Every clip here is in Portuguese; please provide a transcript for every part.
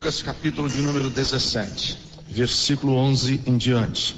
Lucas capítulo de número 17, versículo 11 em diante.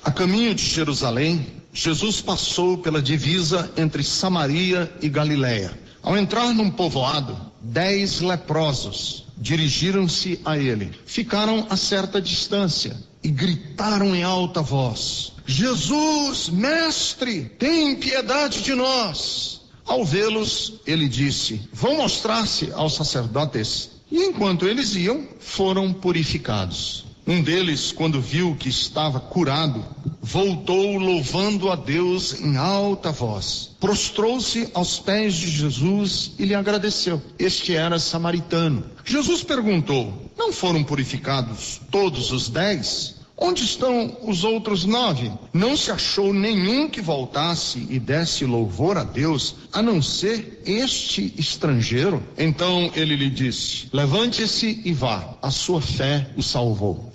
A caminho de Jerusalém, Jesus passou pela divisa entre Samaria e Galiléia. Ao entrar num povoado, 10 leprosos dirigiram-se a ele. Ficaram a certa distância e gritaram em alta voz: Jesus, mestre, tem piedade de nós. Ao vê-los, ele disse: vão mostrar-se aos sacerdotes. E enquanto eles iam, foram purificados. Um deles, quando viu que estava curado, voltou louvando a Deus em alta voz. Prostrou-se aos pés de Jesus e lhe agradeceu. Este era samaritano. Jesus perguntou: não foram purificados todos os 10? Onde estão os outros 9? Não se achou nenhum que voltasse e desse louvor a Deus, a não ser este estrangeiro? Então ele lhe disse: levante-se e vá, a sua fé o salvou.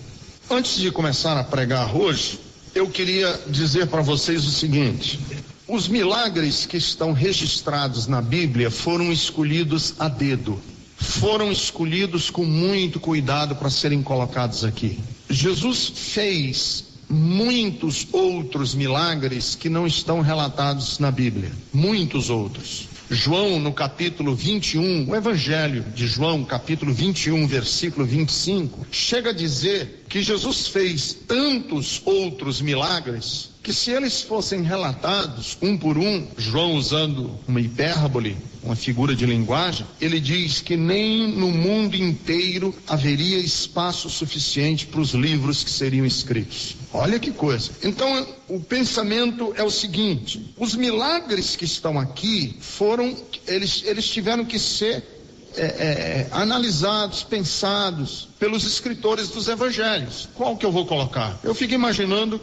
Antes de começar a pregar hoje, eu queria dizer para vocês o seguinte: os milagres que estão registrados na Bíblia foram escolhidos a dedo. Foram escolhidos com muito cuidado para serem colocados aqui. Jesus fez muitos outros milagres que não estão relatados na Bíblia. Muitos outros. João, no capítulo 21, o Evangelho de João, capítulo 21, versículo 25, chega a dizer que Jesus fez tantos outros milagres que, se eles fossem relatados um por um, João, usando uma hipérbole, uma figura de linguagem, ele diz que nem no mundo inteiro haveria espaço suficiente para os livros que seriam escritos. Olha que coisa. Então, o pensamento é o seguinte: os milagres que estão aqui eles tiveram que ser analisados, pensados pelos escritores dos evangelhos. Qual que eu vou colocar? Eu fico imaginando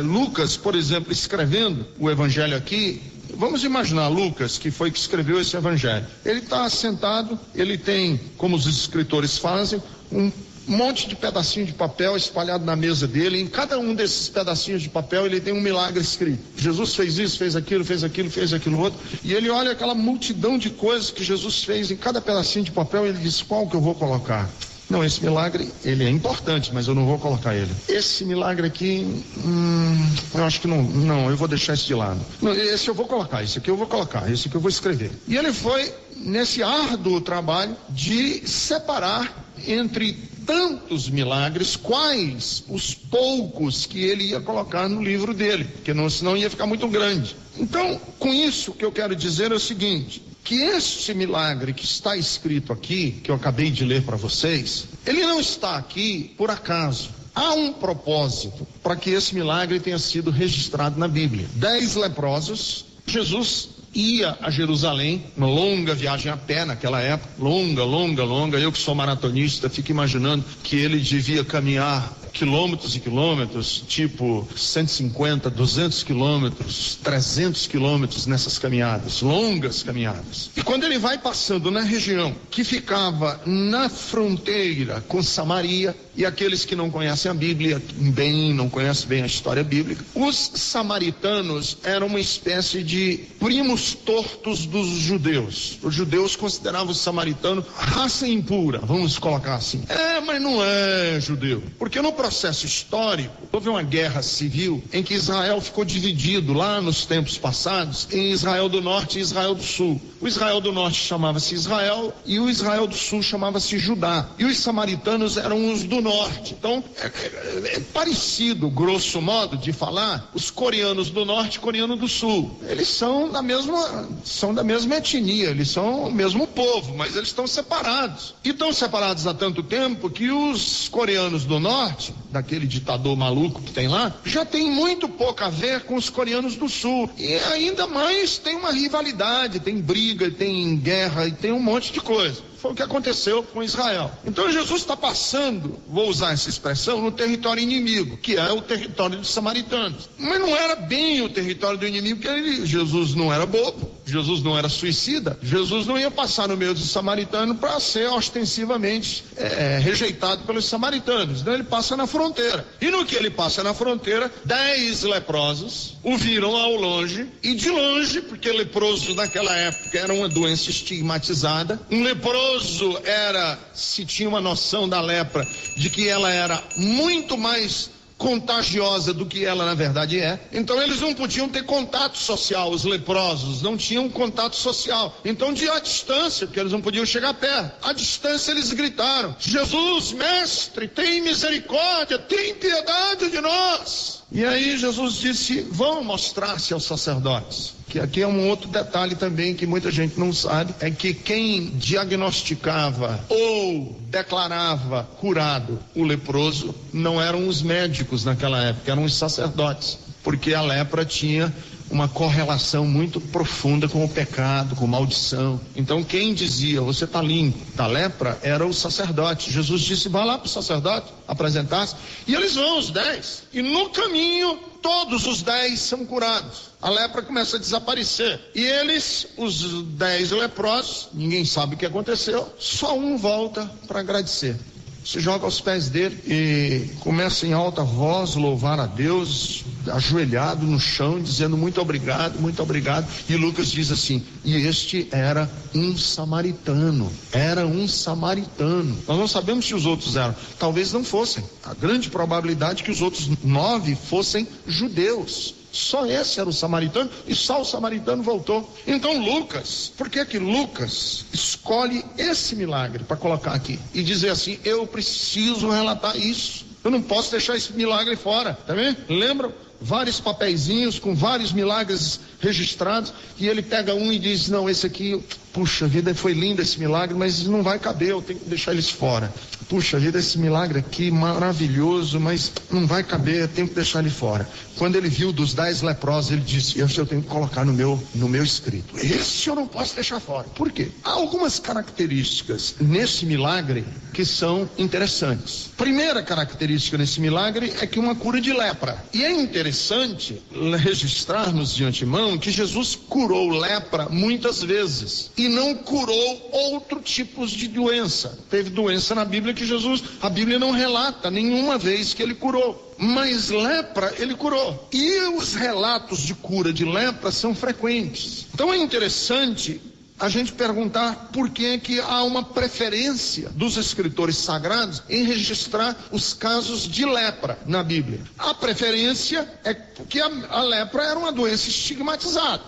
Lucas, por exemplo, escrevendo o evangelho aqui. Vamos imaginar Lucas, que foi que escreveu esse evangelho. Ele está sentado, ele tem, como os escritores fazem, um monte de pedacinho de papel espalhado na mesa dele. Em cada um desses pedacinhos de papel ele tem um milagre escrito. Jesus fez isso, fez aquilo, fez aquilo, fez aquilo outro. E ele olha aquela multidão de coisas que Jesus fez em cada pedacinho de papel e ele diz: qual que eu vou colocar? Não, esse milagre, ele é importante, mas eu não vou colocar ele. Esse milagre aqui, eu acho que não, eu vou deixar esse de lado. Não, esse eu vou colocar, esse aqui eu vou colocar, esse aqui eu vou escrever. E ele foi nesse árduo trabalho de separar entre tantos milagres quais os poucos que ele ia colocar no livro dele, porque senão ia ficar muito grande. Então, com isso, o que eu quero dizer é o seguinte: que este milagre que está escrito aqui, que eu acabei de ler para vocês, ele não está aqui por acaso. Há um propósito para que esse milagre tenha sido registrado na Bíblia. 10 leprosos, Jesus ia a Jerusalém, uma longa viagem a pé naquela época, longa. Eu que sou maratonista, fico imaginando que ele devia caminhar quilômetros e quilômetros, tipo 150, 200 quilômetros, 300 quilômetros nessas caminhadas, longas caminhadas. E quando ele vai passando na região que ficava na fronteira com Samaria, e aqueles que não conhecem a Bíblia bem, não conhecem bem a história bíblica, os samaritanos eram uma espécie de primos tortos dos judeus. Os judeus consideravam os samaritanos raça impura, vamos colocar assim. Mas não é judeu, porque no processo histórico houve uma guerra civil em que Israel ficou dividido lá nos tempos passados em Israel do Norte e Israel do Sul. O Israel do Norte chamava-se Israel e o Israel do Sul chamava-se Judá. E os samaritanos eram os do Norte. Então, é parecido, grosso modo de falar, os coreanos do Norte e coreanos do Sul. Eles são da mesma etnia, eles são o mesmo povo, mas eles estão separados. E estão separados há tanto tempo que os coreanos do Norte, daquele ditador maluco que tem lá, já tem muito pouco a ver com os coreanos do Sul. E ainda mais tem uma rivalidade, tem briga, tem guerra e tem um monte de coisa. Foi o que aconteceu com Israel. Então Jesus está passando, vou usar essa expressão, no território inimigo, que é o território dos samaritanos. Mas não era bem o território do inimigo, porque Jesus não era bobo, Jesus não era suicida, Jesus não ia passar no meio dos samaritanos para ser ostensivamente rejeitado pelos samaritanos. Então ele passa na fronteira. E no que ele passa na fronteira, 10 leprosos o viram ao longe, e de longe, porque leproso naquela época era uma doença estigmatizada, um leproso leproso se tinha uma noção da lepra, de que ela era muito mais contagiosa do que ela na verdade é. Então eles não podiam ter contato social, os leprosos não tinham contato social. Então à distância, porque eles não podiam chegar perto, à distância eles gritaram: Jesus, mestre, tem misericórdia, tem piedade de nós. E aí Jesus disse: vão mostrar-se aos sacerdotes. Que aqui é um outro detalhe também que muita gente não sabe, é que quem diagnosticava ou declarava curado o leproso não eram os médicos naquela época, eram os sacerdotes, porque a lepra tinha uma correlação muito profunda com o pecado, com maldição. Então quem dizia: você está limpo da lepra, era o sacerdote. Jesus disse: vá lá para o sacerdote apresentar-se, e eles vão, os 10, e no caminho todos os 10 são curados. A lepra começa a desaparecer, e eles, os 10 leprosos, ninguém sabe o que aconteceu, só um volta para agradecer. Se joga aos pés dele e começa em alta voz louvar a Deus, ajoelhado no chão, dizendo: muito obrigado, muito obrigado. E Lucas diz assim: e este era um samaritano. Era um samaritano. Nós não sabemos se os outros eram, talvez não fossem. A grande probabilidade é que os outros 9 fossem judeus. Só esse era o samaritano, e só o samaritano voltou. Então Lucas, por que que Lucas escolhe esse milagre para colocar aqui e dizer assim: eu preciso relatar isso, eu não posso deixar esse milagre fora, tá vendo? Lembra? Vários papeizinhos com vários milagres registrados, e ele pega um e diz: não, esse aqui, puxa vida, foi lindo esse milagre, mas não vai caber, eu tenho que deixar eles fora. Puxa vida, esse milagre aqui, maravilhoso, mas não vai caber, eu tenho que deixar ele fora. Quando ele viu dos 10 leprosos, ele disse: esse eu tenho que colocar no meu escrito. Esse eu não posso deixar fora. Por quê? Há algumas características nesse milagre que são interessantes. Primeira característica nesse milagre é que uma cura de lepra. E é interessante registrarmos de antemão que Jesus curou lepra muitas vezes e não curou outros tipos de doença. Teve doença na Bíblia que a Bíblia não relata nenhuma vez que ele curou, mas lepra ele curou. E os relatos de cura de lepra são frequentes. Então é interessante a gente perguntar por que que há uma preferência dos escritores sagrados em registrar os casos de lepra na Bíblia. A preferência é porque a lepra era uma doença estigmatizada.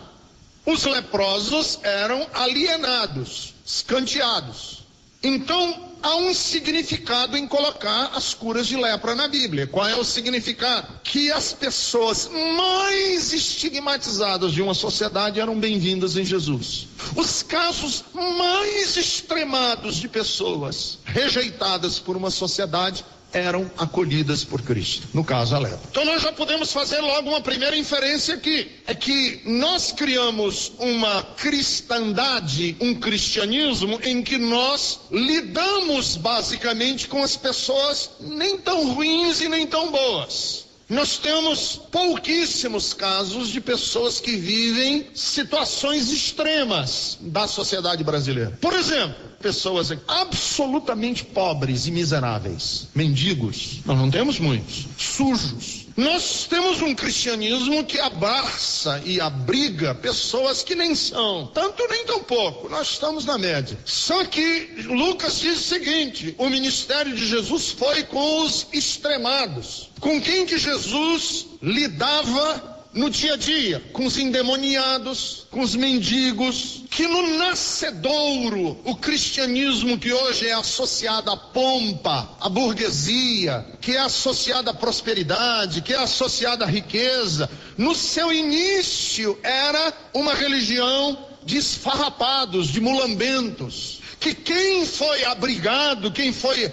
Os leprosos eram alienados, escanteados. Então há um significado em colocar as curas de lepra na Bíblia. Qual é o significado? Que as pessoas mais estigmatizadas de uma sociedade eram bem-vindas em Jesus. Os casos mais extremados de pessoas rejeitadas por uma sociedade eram acolhidas por Cristo, no caso a lepra. Então nós já podemos fazer logo uma primeira inferência aqui, é que nós criamos uma cristandade, um cristianismo em que nós lidamos basicamente com as pessoas nem tão ruins e nem tão boas. Nós temos pouquíssimos casos de pessoas que vivem situações extremas da sociedade brasileira. Por exemplo, pessoas absolutamente pobres e miseráveis, mendigos, nós não temos muitos, sujos. Nós temos um cristianismo que abraça e abriga pessoas que nem são, tanto nem tão pouco, nós estamos na média. Só que Lucas diz o seguinte: o ministério de Jesus foi com os extremados. Com quem que Jesus lidava no dia a dia? Com os endemoniados, com os mendigos, que no nascedouro, o cristianismo que hoje é associado à pompa, à burguesia, que é associado à prosperidade, que é associado à riqueza, no seu início era uma religião de esfarrapados, de mulambentos, que quem foi abrigado, quem foi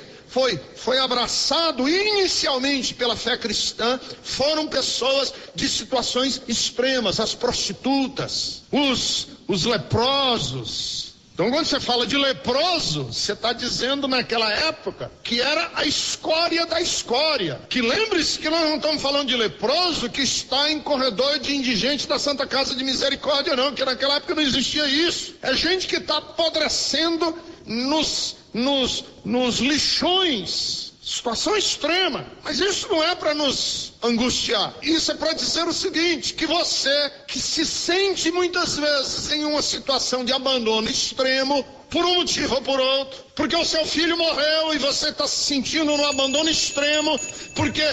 abraçado inicialmente pela fé cristã foram pessoas de situações extremas, as prostitutas, os leprosos. Então quando você fala de leproso, você está dizendo naquela época que era a escória da escória. Que lembre-se que nós não estamos falando de leproso que está em corredor de indigente da Santa Casa de Misericórdia, não, que naquela época não existia isso. É gente que está apodrecendo nos lixões, situação extrema. Mas isso não é para nos angustiar, isso é para dizer o seguinte: que você que se sente muitas vezes em uma situação de abandono extremo, por um motivo ou por outro, porque o seu filho morreu e você está se sentindo num abandono extremo, porque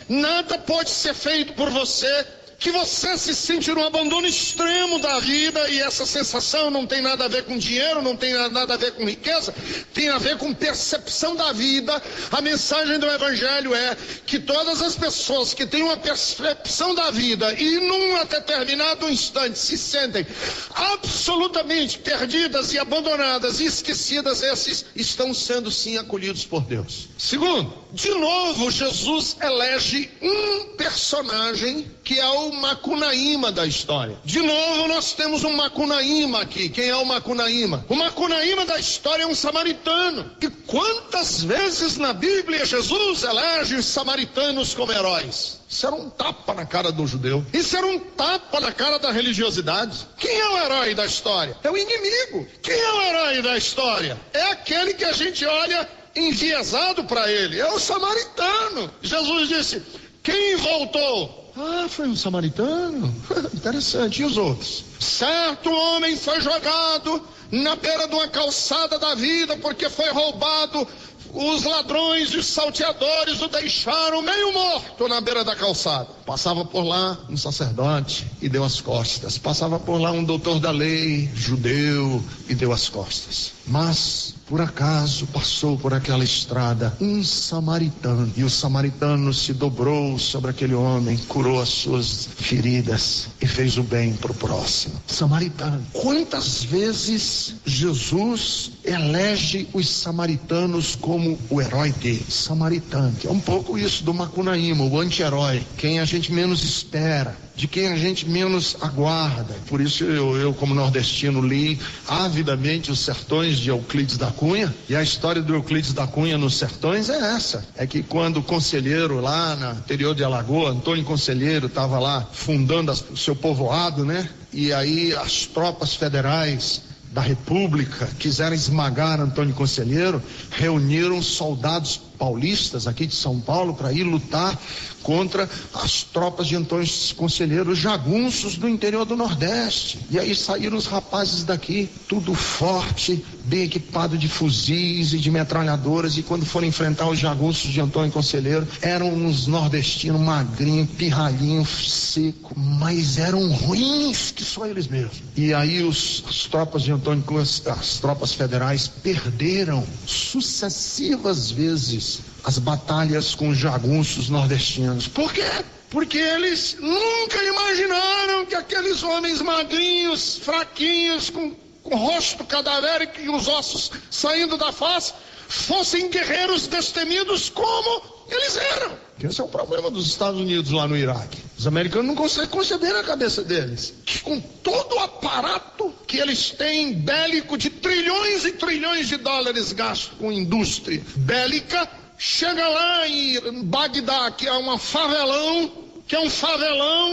nada pode ser feito por você, que você se sente num abandono extremo da vida, e essa sensação não tem nada a ver com dinheiro, não tem nada a ver com riqueza, tem a ver com percepção da vida. A mensagem do Evangelho é que todas as pessoas que têm uma percepção da vida e num determinado instante se sentem absolutamente perdidas e abandonadas e esquecidas, esses estão sendo sim acolhidos por Deus. Segundo, de novo Jesus elege um personagem que é o Macunaíma da história. De novo nós temos um Macunaíma aqui. Quem é o Macunaíma? O Macunaíma da história é um samaritano. E quantas vezes na Bíblia Jesus elege os samaritanos como heróis? Isso era um tapa na cara do judeu. Isso era um tapa na cara da religiosidade. Quem é o herói da história? É o inimigo. Quem é o herói da história? É aquele que a gente olha enviesado para ele. É o samaritano. Jesus disse: quem voltou? Ah, foi um samaritano? Interessante. E os outros? Certo homem foi jogado na beira de uma calçada da vida porque foi roubado. Os ladrões e os salteadores o deixaram meio morto na beira da calçada. Passava por lá um sacerdote e deu as costas. Passava por lá um doutor da lei, judeu, e deu as costas. Mas, por acaso, passou por aquela estrada um samaritano. E o samaritano se dobrou sobre aquele homem, curou as suas feridas e fez o bem para o próximo. Samaritano. Quantas vezes Jesus elege os samaritanos como o herói dele? Samaritano. É um pouco isso do Macunaíma, o anti-herói. Quem a gente menos espera, de quem a gente menos aguarda. Por isso eu como nordestino, li avidamente Os Sertões de Euclides da Cunha, e a história do Euclides da Cunha nos sertões é essa. É que quando o conselheiro lá no interior de Alagoas, Antônio Conselheiro, estava lá fundando o seu povoado, né? E aí as tropas federais da República quiseram esmagar Antônio Conselheiro, reuniram soldados paulistas aqui de São Paulo para ir lutar contra as tropas de Antônio Conselheiro, os jagunços do interior do Nordeste. E aí saíram os rapazes daqui, tudo forte, bem equipado de fuzis e de metralhadoras, e quando foram enfrentar os jagunços de Antônio Conselheiro, eram uns nordestinos magrinhos, pirralhinhos, seco, mas eram ruins que só eles mesmos. E aí as tropas de Antônio, as tropas federais perderam sucessivas vezes as batalhas com os jagunços nordestinos. Por quê? Porque eles nunca imaginaram que aqueles homens magrinhos, fraquinhos, com rosto cadavérico e os ossos saindo da face, fossem guerreiros destemidos como eles eram. Esse é o problema dos Estados Unidos lá no Iraque. Os americanos não conseguem conceber na cabeça deles que, com todo o aparato que eles têm bélico de trilhões e trilhões de dólares gastos com indústria bélica, chega lá em Bagdá, que é um favelão,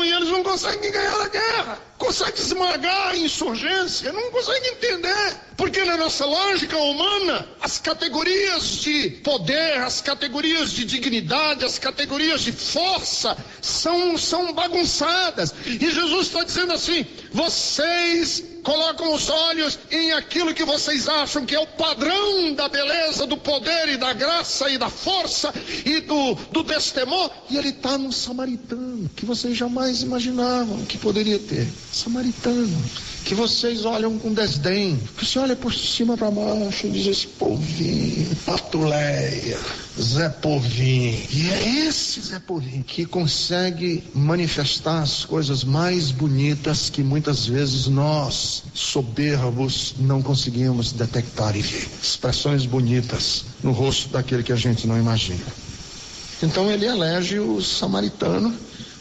e eles não conseguem ganhar a guerra. Conseguem esmagar a insurgência, não conseguem entender. Porque na nossa lógica humana, as categorias de poder, as categorias de dignidade, as categorias de força são bagunçadas. E Jesus está dizendo assim: vocês colocam os olhos em aquilo que vocês acham que é o padrão da beleza, do poder e da graça e da força e do destemor. E ele está num samaritano que vocês jamais imaginavam que poderia ter. Samaritano, que vocês olham com desdém, que você olha por cima para baixo e diz: esse povinho, Patuleia, Zé Povinho. E é esse Zé Povinho que consegue manifestar as coisas mais bonitas que muitas vezes nós, soberbos, não conseguimos detectar e ver. Expressões bonitas no rosto daquele que a gente não imagina. Então ele elege o samaritano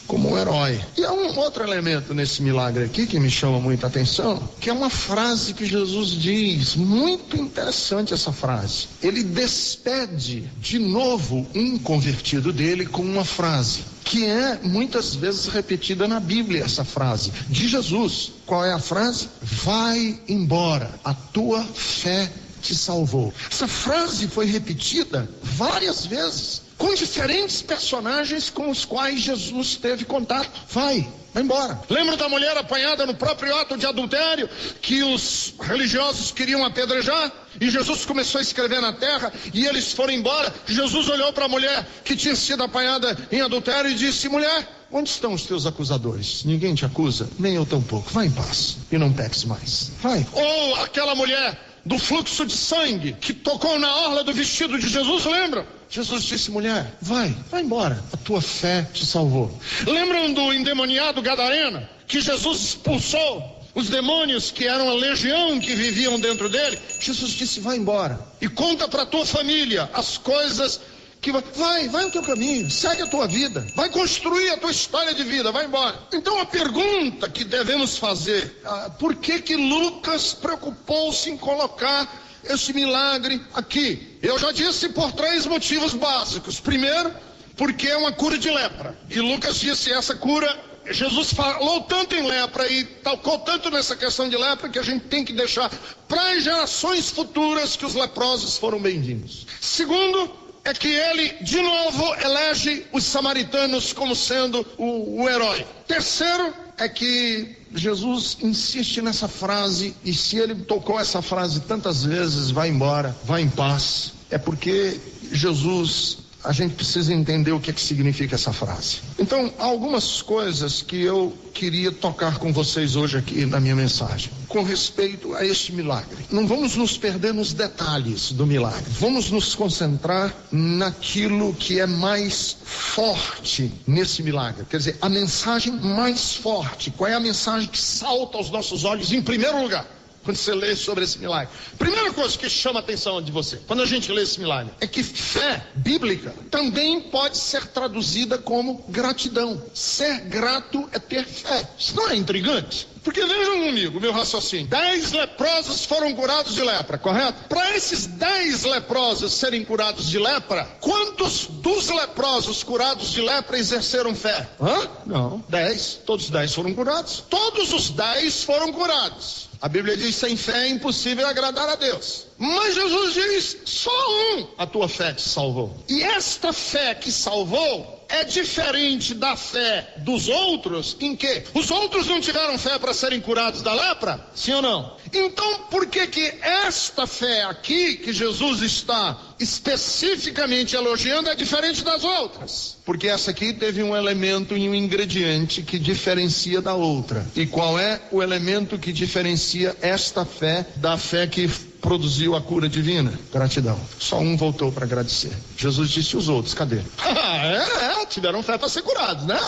como um herói. E há um outro elemento nesse milagre aqui que me chama muita atenção, que é uma frase que Jesus diz, muito interessante essa frase. Ele despede de novo um convertido dele com uma frase, que é muitas vezes repetida na Bíblia, essa frase, de Jesus. Qual é a frase? Vai embora, a tua fé te salvou. Essa frase foi repetida várias vezes, com diferentes personagens com os quais Jesus teve contato. Vai, vai embora. Lembra da mulher apanhada no próprio ato de adultério, que os religiosos queriam apedrejar? E Jesus começou a escrever na terra, e eles foram embora. Jesus olhou para a mulher que tinha sido apanhada em adultério e disse: mulher, onde estão os teus acusadores? Ninguém te acusa? Nem eu tampouco. Vai em paz e não peques mais. Vai. Ou aquela mulher do fluxo de sangue que tocou na orla do vestido de Jesus, lembra? Jesus disse: mulher, vai embora, a tua fé te salvou. Lembram do endemoniado gadareno, que Jesus expulsou os demônios, que eram a legião que viviam dentro dele? Jesus disse: vai embora e conta para a tua família as coisas que vai o teu caminho, segue a tua vida, vai construir a tua história de vida, vai embora. Então a pergunta que devemos fazer: por que Lucas preocupou-se em colocar esse milagre aqui? Eu já disse, por 3 motivos básicos. Primeiro, porque é uma cura de lepra, e Lucas disse: essa cura, Jesus falou tanto em lepra e tocou tanto nessa questão de lepra, que a gente tem que deixar para as gerações futuras que os leprosos foram bem-vindos. Segundo, é que ele, de novo, elege os samaritanos como sendo o herói. Terceiro, é que Jesus insiste nessa frase, e se ele tocou essa frase tantas vezes, vai embora, vai em paz, é porque Jesus, a gente precisa entender o que significa essa frase. Então, há algumas coisas que eu queria tocar com vocês hoje aqui na minha mensagem, com respeito a este milagre. Não vamos nos perder nos detalhes do milagre, vamos nos concentrar naquilo que é mais forte nesse milagre, quer dizer, a mensagem mais forte. Qual é a mensagem que salta aos nossos olhos em primeiro lugar quando você lê sobre esse milagre? Primeira coisa que chama a atenção de você quando a gente lê esse milagre é que fé bíblica também pode ser traduzida como gratidão. Ser grato é ter fé. Isso não é intrigante? Porque vejam comigo, meu raciocínio: 10 leprosos foram curados de lepra, correto? Para esses 10 leprosos serem curados de lepra, quantos dos leprosos curados de lepra exerceram fé? Não, 10. Todos os 10 foram curados. Todos os 10 foram curados. A Bíblia diz: sem fé é impossível agradar a Deus. Mas Jesus diz: só a tua fé te salvou. E esta fé que salvou é diferente da fé dos outros, em que os outros não tiveram fé para serem curados da lepra? Sim ou não? Então, por que esta fé aqui, que Jesus está especificamente elogiando, é diferente das outras? Porque essa aqui teve um elemento e um ingrediente que diferencia da outra. E qual é o elemento que diferencia esta fé da fé que produziu a cura divina? Gratidão. Só um voltou para agradecer. Jesus disse: os outros, cadê? Tiveram fé para ser curados, né?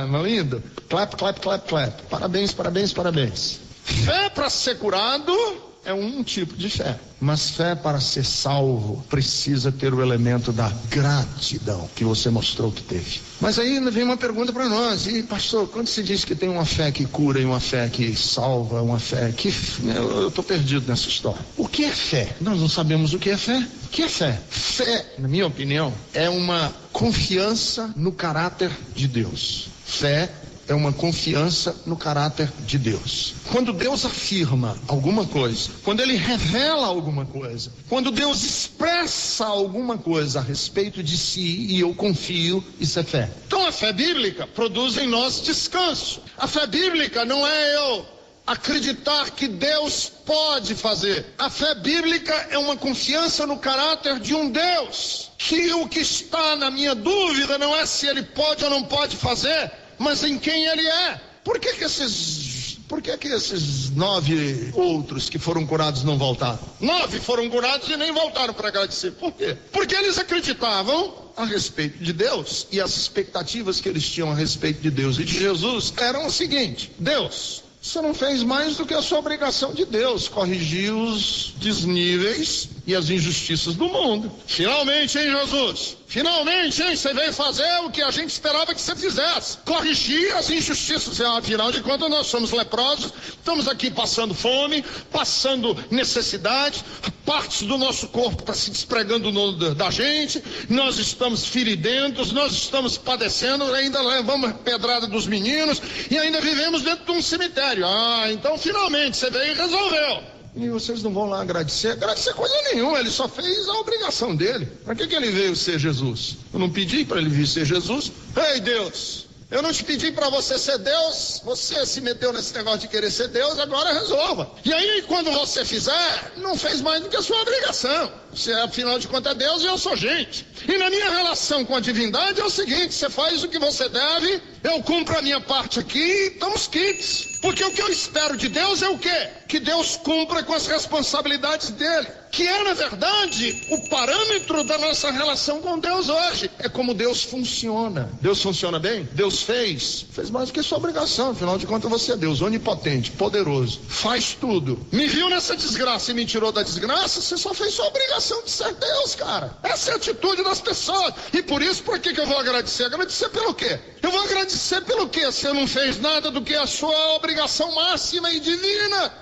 Não lindo? Clap, clap, clap, clap. Parabéns, parabéns, parabéns. Fé para ser curado é um tipo de fé, mas fé para ser salvo precisa ter o elemento da gratidão que você mostrou que teve. Mas aí vem uma pergunta para nós: e pastor, quando se diz que tem uma fé que cura e uma fé que salva, uma fé que... eu estou perdido nessa história. O que é fé? Nós não sabemos o que é fé. O que é fé? Fé, na minha opinião, é uma confiança no caráter de Deus. Fé é uma confiança no caráter de Deus. Quando Deus afirma alguma coisa, quando Ele revela alguma coisa, quando Deus expressa alguma coisa a respeito de si e eu confio, isso é fé. Então a fé bíblica produz em nós descanso. A fé bíblica não é eu acreditar que Deus pode fazer. A fé bíblica é uma confiança no caráter de um Deus, que o que está na minha dúvida não é se Ele pode ou não pode fazer, mas em quem Ele é. Por que esses 9 outros que foram curados não voltaram? 9 foram curados e nem voltaram para agradecer. Por quê? Porque eles acreditavam a respeito de Deus, e as expectativas que eles tinham a respeito de Deus e de Jesus eram o seguinte: Deus, você não fez mais do que a sua obrigação de Deus, corrigir os desníveis e as injustiças do mundo. Finalmente, hein, Jesus? Finalmente, hein? Você veio fazer o que a gente esperava que você fizesse: corrigir as injustiças. Afinal de contas, nós somos leprosos, estamos aqui passando fome, passando necessidade, partes do nosso corpo está se despregando da gente, nós estamos feridentos, nós estamos padecendo, ainda levamos pedrada dos meninos e ainda vivemos dentro de um cemitério. Então finalmente você veio e resolveu. E vocês não vão lá agradecer? Agradecer coisa nenhuma, ele só fez a obrigação dele. Para que ele veio ser Jesus? Eu não pedi para ele vir ser Jesus. Ei, Deus, Eu não te pedi para você ser Deus, você se meteu nesse negócio de querer ser Deus, agora resolva. E aí, quando você fizer, não fez mais do que a sua obrigação. Você, afinal de contas, é Deus e eu sou gente. E na minha relação com a divindade é o seguinte: você faz o que você deve, eu cumpro a minha parte aqui e estamos quites. Porque o que eu espero de Deus é o quê? Que Deus cumpra com as responsabilidades dele, que é, na verdade, o parâmetro da nossa relação com Deus hoje. É como Deus funciona. Deus funciona bem? Deus fez mais do que sua obrigação. Afinal de contas, você é Deus, onipotente, poderoso, faz tudo. Me viu nessa desgraça e me tirou da desgraça, você só fez sua obrigação de ser Deus, cara. Essa é a atitude das pessoas. E por isso, por que eu vou agradecer? Agradecer pelo quê? Eu vou agradecer pelo quê? Você não fez nada do que a sua obrigação máxima e divina.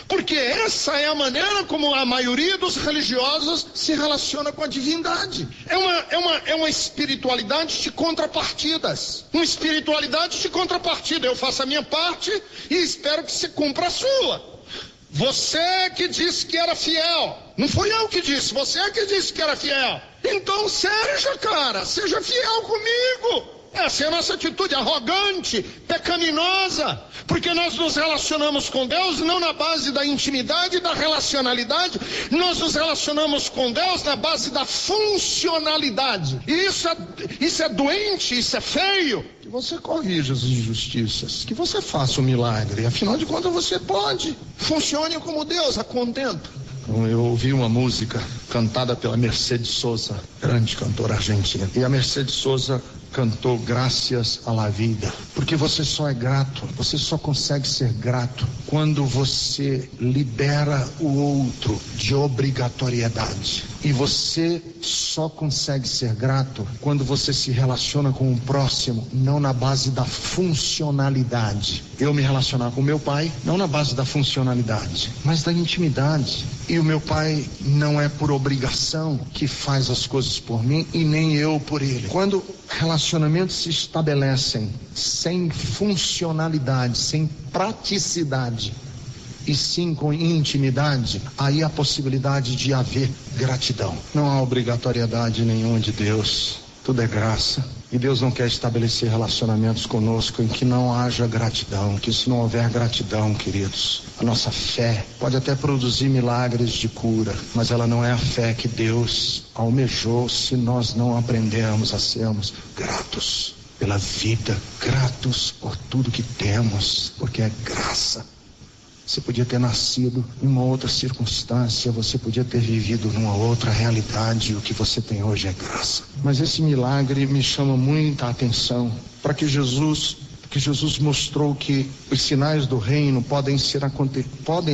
Porque essa é a maneira como a maioria dos religiosos se relaciona com a divindade. É uma espiritualidade de contrapartidas. Uma espiritualidade de contrapartida. Eu faço a minha parte e espero que você cumpra a sua. Você que disse que era fiel. Não fui eu que disse, você que disse que era fiel. Então seja fiel comigo. Essa é a nossa atitude arrogante, pecaminosa, porque nós nos relacionamos com Deus não na base da intimidade e da relacionalidade, nós nos relacionamos com Deus na base da funcionalidade. E isso é doente, isso é feio. Que você corrija as injustiças, que você faça um milagre, afinal de contas você pode. Funcione como Deus, a contento. Eu ouvi uma música cantada pela Mercedes Sosa, grande cantora argentina, e a Mercedes Sosa cantou Gracias a la vida, porque você só é grato, você só consegue ser grato quando você libera o outro de obrigatoriedade. E você só consegue ser grato quando você se relaciona com o próximo, não na base da funcionalidade. Eu me relacionar com meu pai, não na base da funcionalidade, mas da intimidade. E o meu pai não é por obrigação que faz as coisas por mim e nem eu por ele. Quando relacionamentos se estabelecem sem funcionalidade, sem praticidade, e sim com intimidade, aí há a possibilidade de haver gratidão. Não há obrigatoriedade nenhuma de Deus, tudo é graça. E Deus não quer estabelecer relacionamentos conosco em que não haja gratidão, que se não houver gratidão, queridos, a nossa fé pode até produzir milagres de cura, mas ela não é a fé que Deus almejou se nós não aprendermos a sermos gratos pela vida, gratos por tudo que temos, porque é graça. Você podia ter nascido em uma outra circunstância, você podia ter vivido numa outra realidade, e o que você tem hoje é graça. Mas esse milagre me chama muita atenção, para que Jesus mostrou que os sinais do reino podem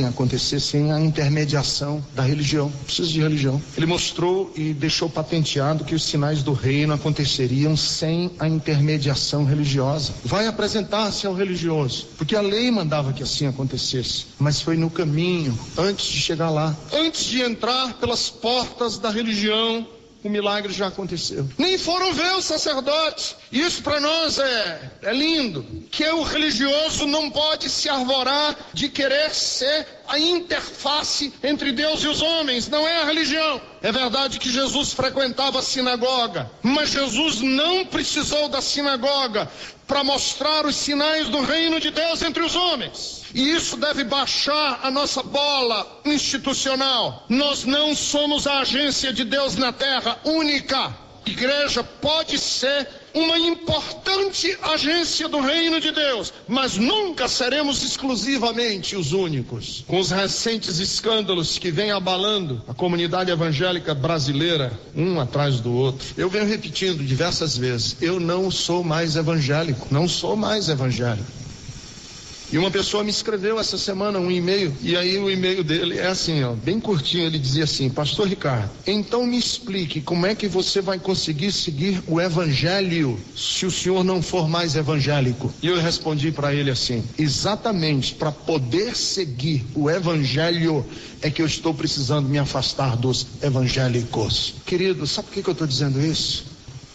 acontecer sem a intermediação da religião. Não precisa de religião. Ele mostrou e deixou patenteado que os sinais do reino aconteceriam sem a intermediação religiosa. Vai apresentar-se ao religioso, porque a lei mandava que assim acontecesse, mas foi no caminho, antes de chegar lá, antes de entrar pelas portas da religião, o milagre já aconteceu. Nem foram ver os sacerdotes. Isso para nós é lindo. Que o religioso não pode se arvorar de querer ser a interface entre Deus e os homens. Não é a religião. É verdade que Jesus frequentava a sinagoga, mas Jesus não precisou da sinagoga para mostrar os sinais do reino de Deus entre os homens. E isso deve baixar a nossa bola institucional. Nós não somos a agência de Deus na terra única. A igreja pode ser uma importante agência do reino de Deus, mas nunca seremos exclusivamente os únicos. Com os recentes escândalos que vêm abalando a comunidade evangélica brasileira, um atrás do outro, eu venho repetindo diversas vezes: eu não sou mais evangélico, não sou mais evangélico. E uma pessoa me escreveu essa semana um e-mail, e aí o e-mail dele é assim, bem curtinho. Ele dizia assim: Pastor Ricardo, então me explique como é que você vai conseguir seguir o evangelho se o senhor não for mais evangélico. E eu respondi para ele assim: exatamente para poder seguir o evangelho é que eu estou precisando me afastar dos evangélicos. Querido, sabe por que eu estou dizendo isso?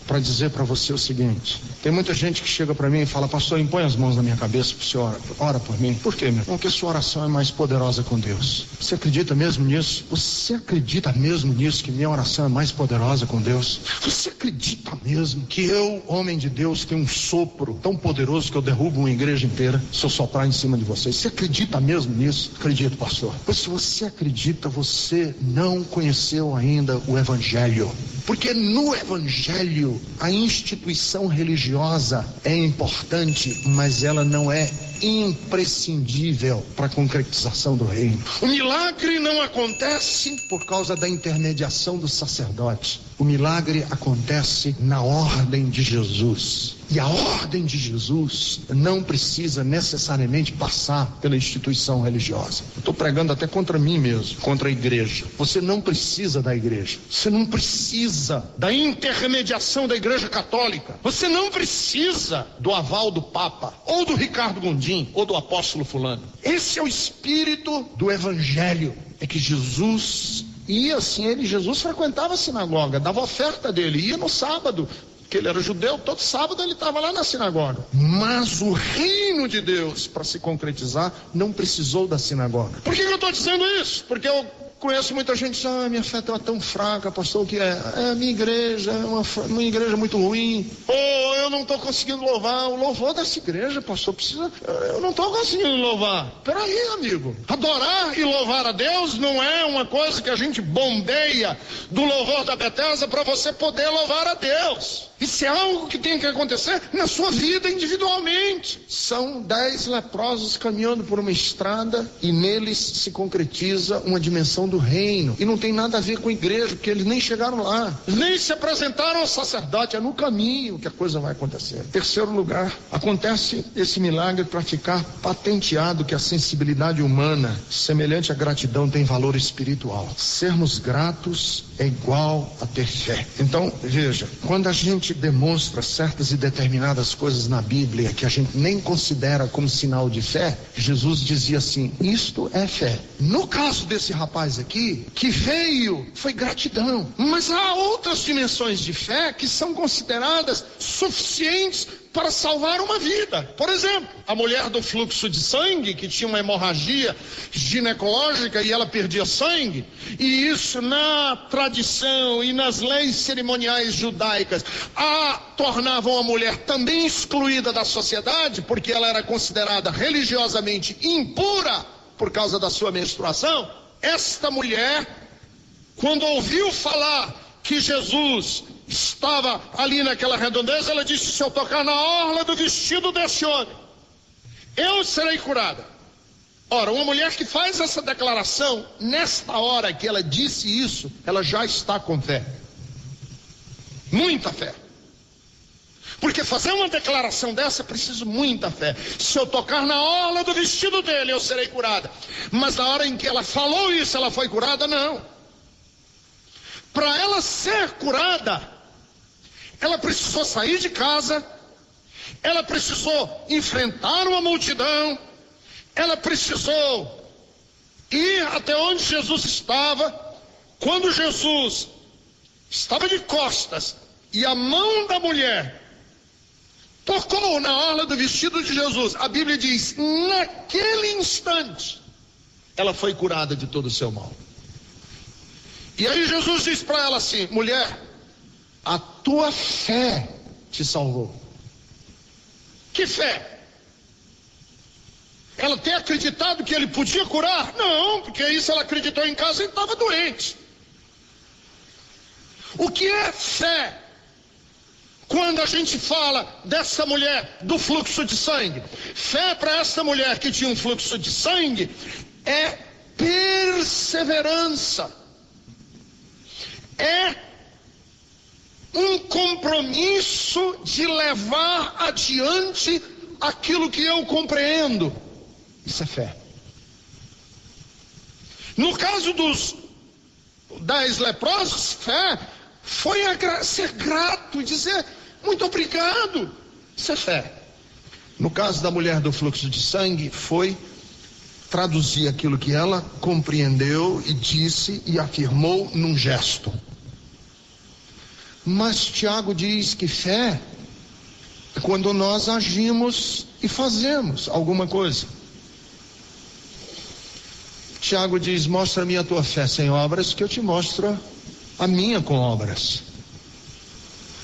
para dizer para você o seguinte: tem muita gente que chega para mim e fala: pastor, impõe as mãos na minha cabeça para o senhor, ora por mim. Por quê, meu? Porque sua oração é mais poderosa com Deus. Você acredita mesmo nisso? Você acredita mesmo nisso, que minha oração é mais poderosa com Deus? Você acredita mesmo que eu, homem de Deus, tenho um sopro tão poderoso que eu derrubo uma igreja inteira se eu soprar em cima de vocês? Você acredita mesmo nisso? Acredito, pastor. Pois se você acredita, você não conheceu ainda o Evangelho. Porque no Evangelho a instituição religiosa é importante, mas ela não é imprescindível para a concretização do reino. O milagre não acontece por causa da intermediação do sacerdote. O milagre acontece na ordem de Jesus. E a ordem de Jesus não precisa necessariamente passar pela instituição religiosa. Eu estou pregando até contra mim mesmo, contra a igreja. Você não precisa da igreja. Você não precisa da intermediação da igreja católica. Você não precisa do aval do Papa, ou do Ricardo Gondim, ou do apóstolo fulano. Esse é o espírito do Evangelho. É que Jesus ia assim, Jesus frequentava a sinagoga, dava oferta dele, ia no sábado, porque ele era judeu, todo sábado ele estava lá na sinagoga. Mas o reino de Deus, para se concretizar, não precisou da sinagoga. Por que eu estou dizendo isso? Porque eu conheço muita gente que diz: minha fé está tão fraca, pastor, o que é? A minha igreja é uma igreja muito ruim. Ou eu não estou conseguindo louvar. O louvor dessa igreja, pastor, eu não estou conseguindo louvar. Peraí, amigo. Adorar e louvar a Deus não é uma coisa que a gente bombeia do louvor da Bethesda para você poder louvar a Deus. Isso é algo que tem que acontecer na sua vida individualmente. São 10 leprosos caminhando por uma estrada e neles se concretiza uma dimensão do reino. E não tem nada a ver com a igreja, porque eles nem chegaram lá. Nem se apresentaram ao sacerdote. É no caminho que a coisa vai acontecer. Terceiro lugar, acontece esse milagre para ficar patenteado que a sensibilidade humana, semelhante à gratidão, tem valor espiritual. Sermos gratos é igual a ter fé. Então, veja, quando a gente demonstra certas e determinadas coisas na Bíblia que a gente nem considera como sinal de fé, Jesus dizia assim: isto é fé. No caso desse rapaz aqui, que veio, foi gratidão. Mas há outras dimensões de fé que são consideradas suficientes para salvar uma vida. Por exemplo, a mulher do fluxo de sangue, que tinha uma hemorragia ginecológica e ela perdia sangue, e isso na tradição e nas leis cerimoniais judaicas a tornavam a mulher também excluída da sociedade, porque ela era considerada religiosamente impura por causa da sua menstruação. Esta mulher, quando ouviu falar que Jesus estava ali naquela redondeza, ela disse: se eu tocar na orla do vestido desse homem, eu serei curada. Ora, uma mulher que faz essa declaração, nesta hora que ela disse isso, ela já está com fé. Muita fé. Porque fazer uma declaração dessa é preciso muita fé. Se eu tocar na orla do vestido dele, eu serei curada. Mas na hora em que ela falou isso, ela foi curada? Não. Para ela ser curada, ela precisou sair de casa, ela precisou enfrentar uma multidão, ela precisou ir até onde Jesus estava. Quando Jesus estava de costas e a mão da mulher tocou na orla do vestido de Jesus, a Bíblia diz: naquele instante ela foi curada de todo o seu mal. E aí Jesus diz para ela assim: mulher, a tua fé te salvou. Que fé? Ela ter acreditado que ele podia curar? Não, porque isso ela acreditou em casa e estava doente. O que é fé? Quando a gente fala dessa mulher do fluxo de sangue, fé para essa mulher que tinha um fluxo de sangue é perseverança, é um compromisso de levar adiante aquilo que eu compreendo. Isso é fé. No caso dos 10 leprosos, fé foi ser grato e dizer muito obrigado. Isso é fé. No caso da mulher do fluxo de sangue, foi traduzir aquilo que ela compreendeu e disse e afirmou num gesto. Mas Tiago diz que fé é quando nós agimos e fazemos alguma coisa. Tiago diz: mostra-me a tua fé sem obras, que eu te mostro a minha com obras.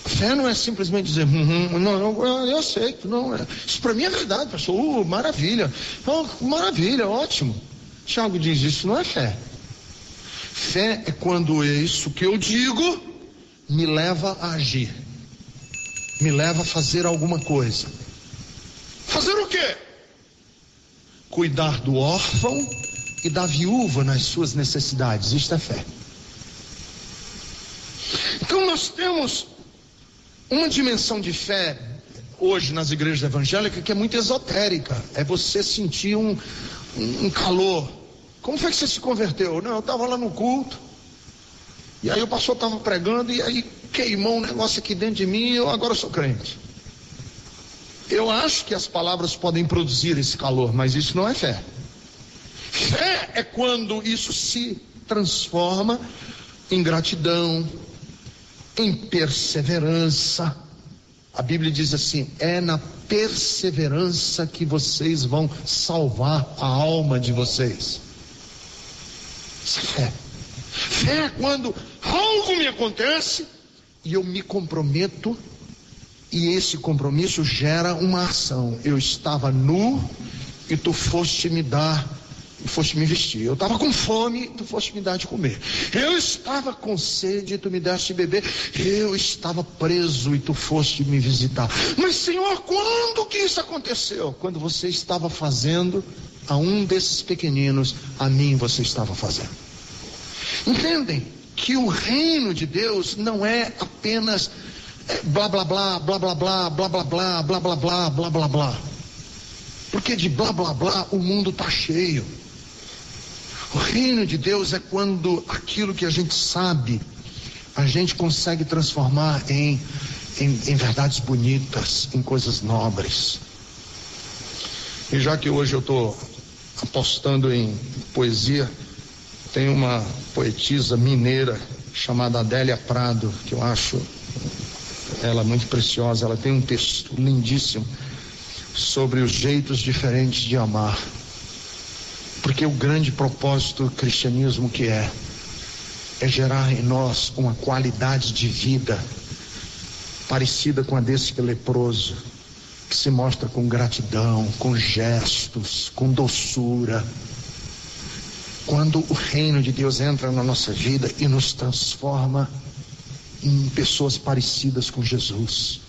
Fé não é simplesmente dizer, não, eu aceito, não. Isso para mim é verdade, pastor. Maravilha. Maravilha, ótimo. Tiago diz: isso não é fé. Fé é quando isso que eu digo me leva a agir, me leva a fazer alguma coisa. Fazer o quê? Cuidar do órfão e da viúva nas suas necessidades. Isto é fé. Então nós temos uma dimensão de fé hoje nas igrejas evangélicas que é muito esotérica. É você sentir um calor. Como foi que você se converteu? Não, eu estava lá no culto, e aí o pastor estava pregando, e aí queimou um negócio aqui dentro de mim, e eu agora sou crente. Eu acho que as palavras podem produzir esse calor, mas isso não é fé. Fé é quando isso se transforma em gratidão, em perseverança. A Bíblia diz assim: é na perseverança que vocês vão salvar a alma de vocês. Isso é fé. Fé é quando algo me acontece e eu me comprometo, e esse compromisso gera uma ação. Eu estava nu e tu foste me dar, foste me vestir. Eu estava com fome, tu foste me dar de comer. Eu estava com sede e tu me deste de beber. Eu estava preso e tu foste me visitar. Mas, Senhor, quando que isso aconteceu? Quando você estava fazendo a um desses pequeninos, a mim você estava fazendo. Entendem que o reino de Deus não é apenas blá blá blá, blá blá blá, blá blá blá, blá blá blá, blá blá blá. Porque de blá blá blá o mundo está cheio. O reino de Deus é quando aquilo que a gente sabe, a gente consegue transformar em verdades bonitas, em coisas nobres. E já que hoje eu estou apostando em poesia, tem uma poetisa mineira chamada Adélia Prado, que eu acho ela muito preciosa. Ela tem um texto lindíssimo sobre os jeitos diferentes de amar. Porque o grande propósito do cristianismo que é gerar em nós uma qualidade de vida parecida com a desse leproso, que se mostra com gratidão, com gestos, com doçura. Quando o reino de Deus entra na nossa vida e nos transforma em pessoas parecidas com Jesus.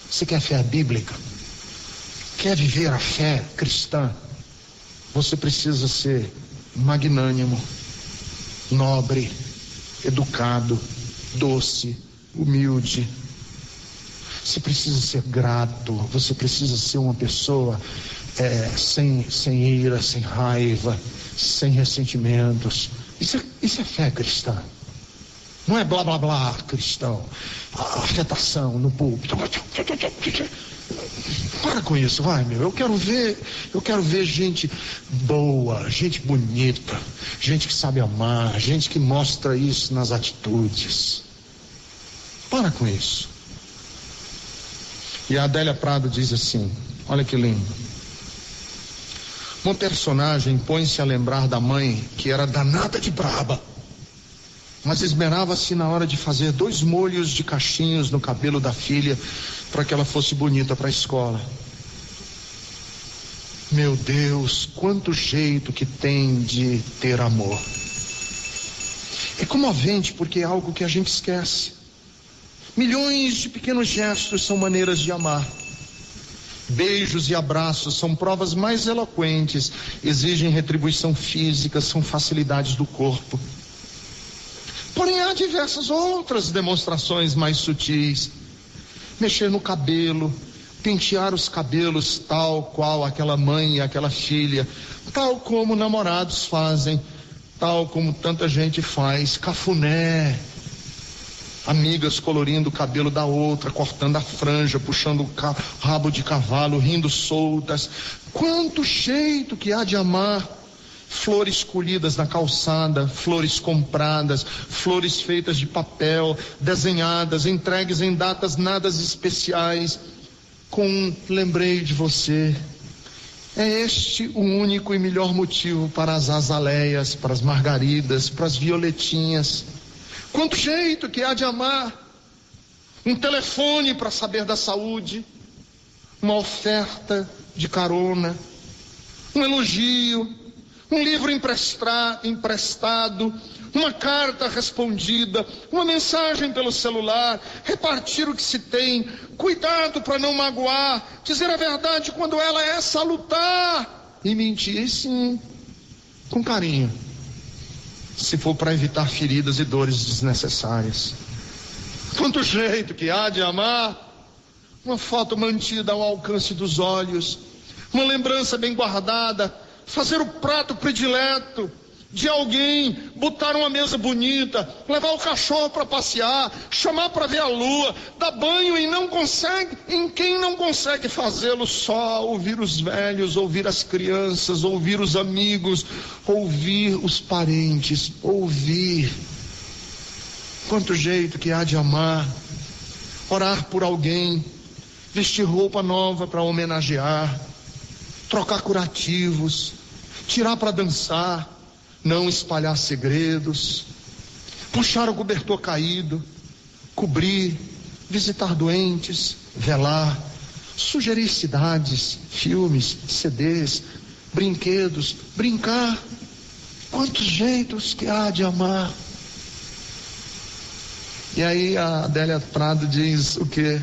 Você quer fé bíblica? Quer viver a fé cristã? Você precisa ser magnânimo, nobre, educado, doce, humilde. Você precisa ser grato. Você precisa ser uma pessoa sem ira, sem raiva, sem ressentimentos. Isso é fé cristã. Não é blá blá blá cristão, afetação no púlpito. Para com isso, vai, meu. Eu quero ver gente boa, gente bonita, gente que sabe amar, gente que mostra isso nas atitudes. Para com isso. E a Adélia Prado diz assim, olha que lindo: uma personagem põe-se a lembrar da mãe, que era danada de braba, mas esmerava-se na hora de fazer 2 molhos de cachinhos no cabelo da filha, para que ela fosse bonita para a escola. Meu Deus, quanto jeito que tem de ter amor. É comovente, porque é algo que a gente esquece. Milhões de pequenos gestos são maneiras de amar. Beijos e abraços são provas mais eloquentes, exigem retribuição física, são facilidades do corpo. Porém, há diversas outras demonstrações mais sutis. Mexer no cabelo, pentear os cabelos tal qual aquela mãe e aquela filha, tal como namorados fazem, tal como tanta gente faz, cafuné, amigas colorindo o cabelo da outra, cortando a franja, puxando o rabo de cavalo, rindo soltas. Quanto jeito que há de amar, flores colhidas na calçada, flores compradas, flores feitas de papel, desenhadas, entregues em datas nada especiais, com lembrei de você. É este o único e melhor motivo para as azaleias, para as margaridas, para as violetinhas. Quanto jeito que há de amar! Um telefone para saber da saúde, uma oferta de carona, um elogio, um livro emprestado, uma carta respondida, uma mensagem pelo celular, repartir o que se tem, cuidado para não magoar, dizer a verdade quando ela é salutar e mentir, e sim, com carinho, se for para evitar feridas e dores desnecessárias. Quanto jeito que há de amar! Uma foto mantida ao alcance dos olhos, uma lembrança bem guardada, fazer o prato predileto de alguém, botar uma mesa bonita, levar o cachorro para passear, chamar para ver a lua, dar banho em quem não consegue fazê-lo, só ouvir os velhos, ouvir as crianças, ouvir os amigos, ouvir os parentes, ouvir. Quanto jeito que há de amar, orar por alguém, vestir roupa nova para homenagear, trocar curativos, tirar para dançar, não espalhar segredos, puxar o cobertor caído, cobrir, visitar doentes, velar, sugerir cidades, filmes, CDs, brinquedos, brincar. Quantos jeitos que há de amar! E aí a Adélia Prado diz o quê?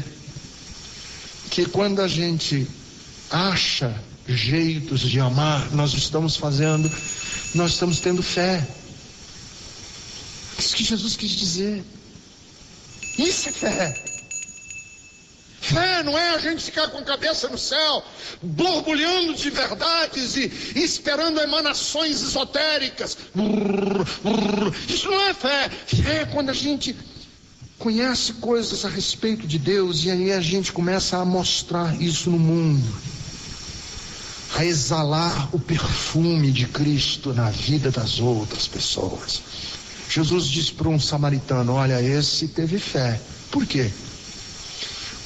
Que quando a gente acha jeitos de amar, nós estamos tendo fé. Isso que Jesus quis dizer. Isso é fé. Fé não é a gente ficar com a cabeça no céu, borbulhando de verdades e esperando emanações esotéricas. Isso não é fé. Fé é quando a gente conhece coisas a respeito de Deus e aí a gente começa a mostrar isso no mundo, a exalar o perfume de Cristo na vida das outras pessoas. Jesus disse para um samaritano: olha, esse teve fé. Por quê?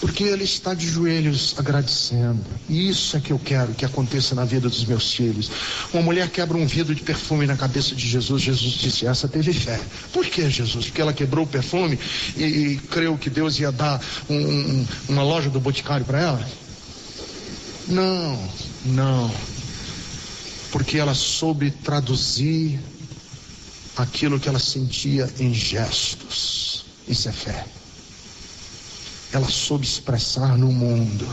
Porque ele está de joelhos agradecendo. E isso é que eu quero que aconteça na vida dos meus filhos. Uma mulher quebra um vidro de perfume na cabeça de Jesus. Jesus disse: essa teve fé. Por que, Jesus? Porque ela quebrou o perfume e creu que Deus ia dar uma loja do Boticário para ela? Não. Porque ela soube traduzir aquilo que ela sentia em gestos. Isso é fé. Ela soube expressar no mundo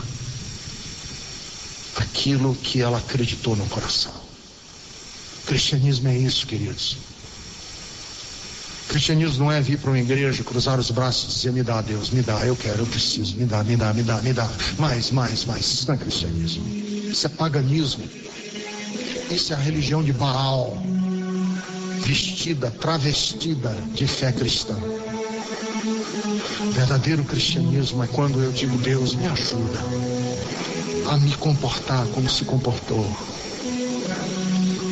aquilo que ela acreditou no coração. Cristianismo é isso, queridos. Cristianismo não é vir para uma igreja, cruzar os braços e dizer: me dá, Deus, me dá, eu quero, eu preciso, me dá. Mais. Isso não é cristianismo. Isso é paganismo. Isso é a religião de Baal, travestida de fé cristã. Verdadeiro cristianismo é quando eu digo: Deus, me ajuda a me comportar como se comportou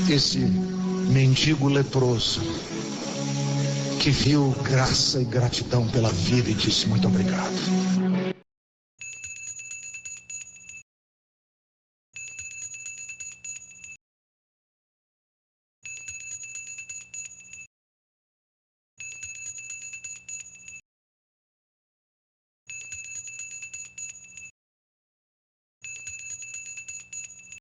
esse mendigo leproso que viu graça e gratidão pela vida e disse: muito obrigado.